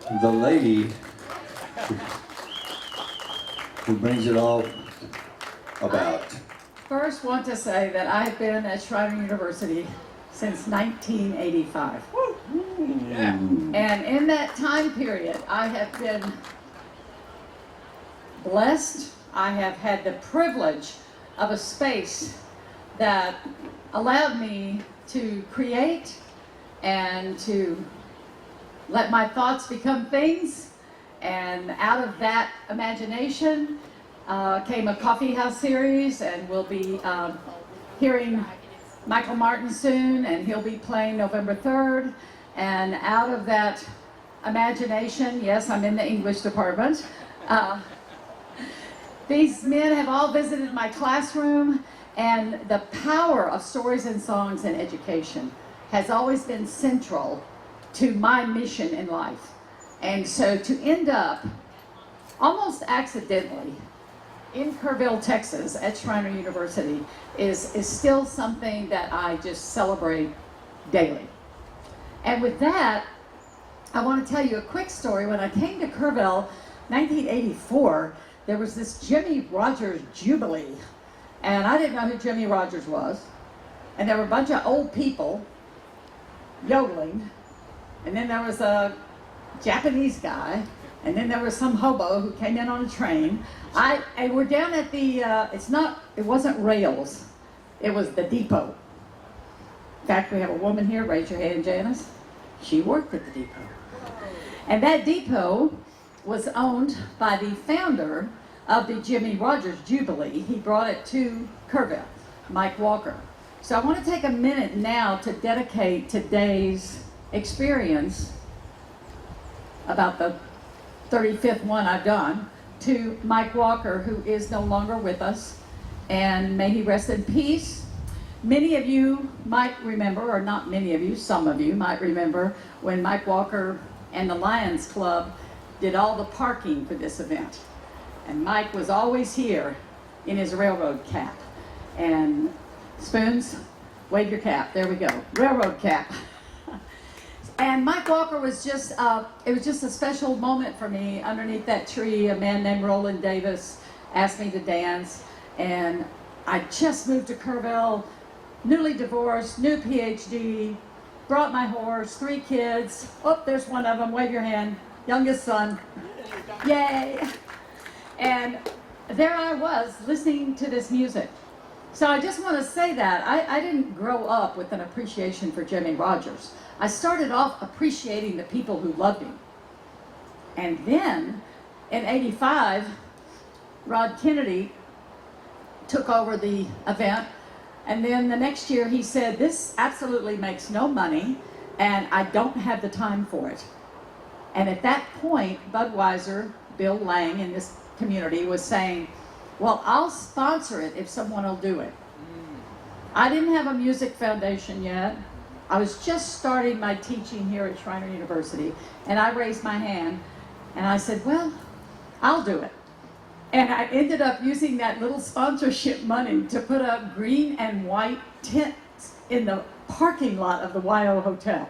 the lady who brings it all about. First, want to say that I've been at Schreiner University since 1985. Yeah. And in that time period, I have been blessed. I have had the privilege of a space that allowed me to create and to let my thoughts become things. And out of that imagination came a coffee house series, and we'll be hearing Michael Martin soon, and he'll be playing November 3rd. And out of that imagination, yes, I'm in the English department, these men have all visited my classroom, and the power of stories and songs in education has always been central to my mission in life. And so to end up almost accidentally in Kerrville, Texas at Schreiner University is still something that I just celebrate daily. And with that, I want to tell you a quick story. When I came to Kerrville, 1984, there was this Jimmie Rodgers Jubilee. And I didn't know who Jimmie Rodgers was. And there were a bunch of old people yodeling. And then there was a Japanese guy. And then there was some hobo who came in on a train. And we're down at the, it wasn't rails. It was the depot. In fact, we have a woman here, raise your hand, Janice. She worked at the depot. And that depot was owned by the founder of the Jimmie Rodgers Jubilee. He brought it to Kerrville, Mike Walker. So I want to take a minute now to dedicate today's experience, about the 35th one I've done, to Mike Walker, who is no longer with us, and may he rest in peace. Many of you might remember, or not many of you, some of you might remember when Mike Walker and the Lions Club did all the parking for this event. And Mike was always here in his railroad cap. And Spoons, wave your cap, there we go, railroad cap. And Mike Walker was just, it was just a special moment for me. Underneath that tree, a man named Roland Davis asked me to dance. And I just moved to Kerrville, newly divorced, new PhD, brought my horse, 3 kids. Oh, there's one of them, wave your hand, youngest son. Yay! And there I was listening to this music. So I just want to say that I didn't grow up with an appreciation for Jimmie Rodgers. I started off appreciating the people who loved him. And then in '85, Rod Kennedy took over the event. And then the next year he said, this absolutely makes no money and I don't have the time for it. And at that point, Budweiser, Bill Lang in this community was saying, well, I'll sponsor it if someone will do it. I didn't have a music foundation yet. I was just starting my teaching here at Schreiner University, and I raised my hand and I said, well, I'll do it. And I ended up using that little sponsorship money to put up green and white tents in the parking lot of the YO Hotel.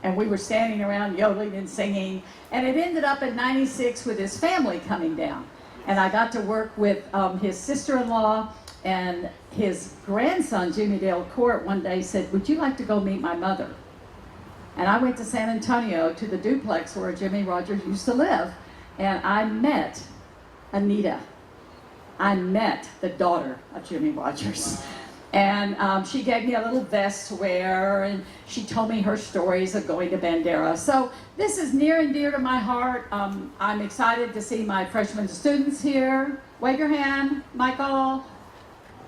And we were standing around yodeling and singing, and it ended up in '96 with his family coming down. And I got to work with his sister-in-law, and his grandson, Jimmy Dale Court, one day said, would you like to go meet my mother? And I went to San Antonio to the duplex where Jimmie Rodgers used to live, and I met Anita. I met the daughter of Jimmie Rodgers. And she gave me a little vest to wear, and she told me her stories of going to Bandera. So this is near and dear to my heart. I'm excited to see my freshman students here. Wave your hand, Michael.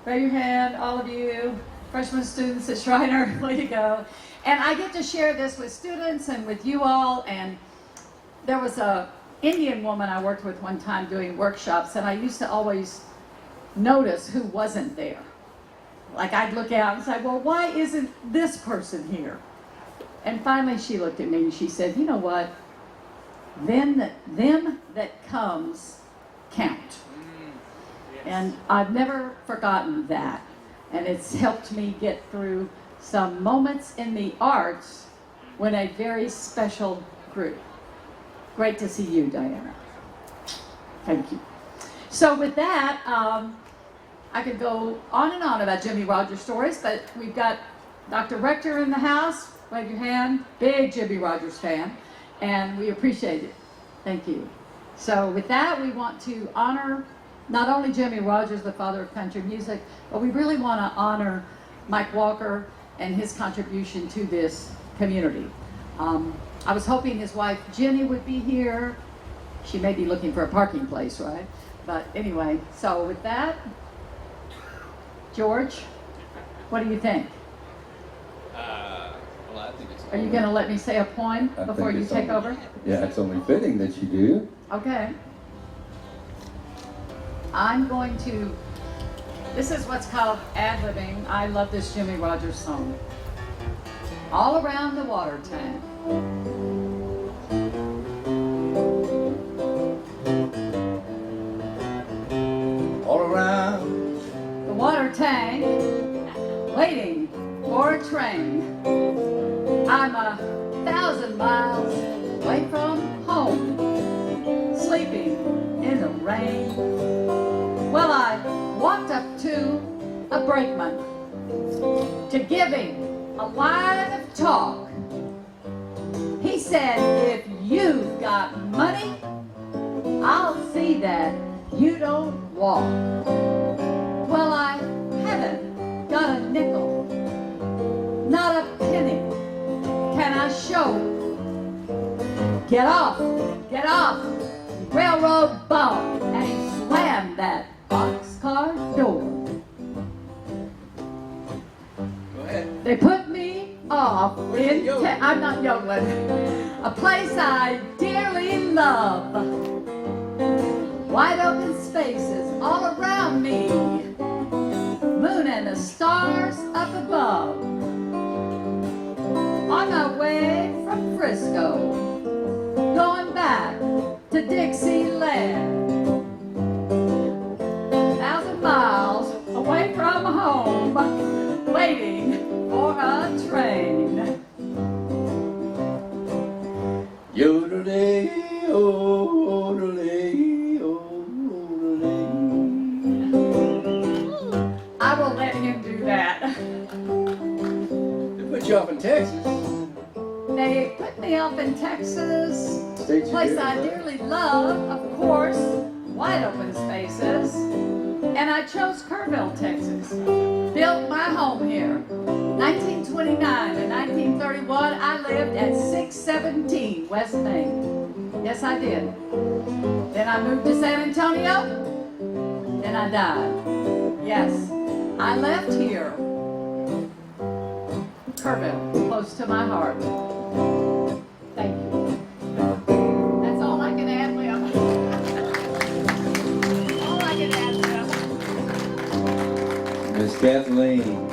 Wave your hand, all of you. Freshman students at Schreiner, way to go. And I get to share this with students and with you all. And there was a Indian woman I worked with one time doing workshops, and I used to always notice who wasn't there. Like I'd look out and say, well, why isn't this person here? And finally she looked at me and she said, you know what? Them that comes count. Yes. And I've never forgotten that. And it's helped me get through some moments in the arts when a very special group Great to see you, Diana. Thank you. So with that, I could go on and on about Jimmie Rodgers stories, but we've got Dr. Rector in the house. Wave your hand. Big Jimmie Rodgers fan, and we appreciate it. Thank you. So with that, we want to honor not only Jimmie Rodgers, the father of country music, but we really want to honor Mike Walker and his contribution to this community. I was hoping his wife Jenny would be here. She may be looking for a parking place, right? But anyway, so with that, George, what do you think? Well, I think it's. Are you going to let me say a poem I before think you it's take only- over? Yeah, it's only fitting that you do. Okay. I'm going to, this is what's called ad-libbing. I love this Jimmie Rodgers song. All around the water tank. All around. The water tank, waiting for a train. I'm 1,000 miles away from home, sleeping in the rain. Well, I walked up to a brakeman to give him a line of talk. He said, if you've got money, I'll see that you don't walk. Well, I haven't got a nickel, not a penny. Can I show? Get off, railroad bum. And he slammed that boxcar door. Go ahead. They put me off in, I'm not yodeling, a place I dearly love. Wide open spaces all around me, moon and the stars up above. On my way from Frisco, going back to Dixieland. 1,000 miles away from home, waiting for a train. Yodelay, yodelay, yodelay. I will let him do that. They put you off in Texas. They put me up in Texas, State you place did, I huh? dearly love, of course, wide open spaces. And I chose Kerrville, Texas. Built my home here. 1929 and 1931, I lived at 617 West Main. Yes, I did. Then I moved to San Antonio. Then I died. Yes, I left here. Kerrville, close to my heart. Thank you. That's all I can add, Liam. All I can add, Liam. Miss Kathleen.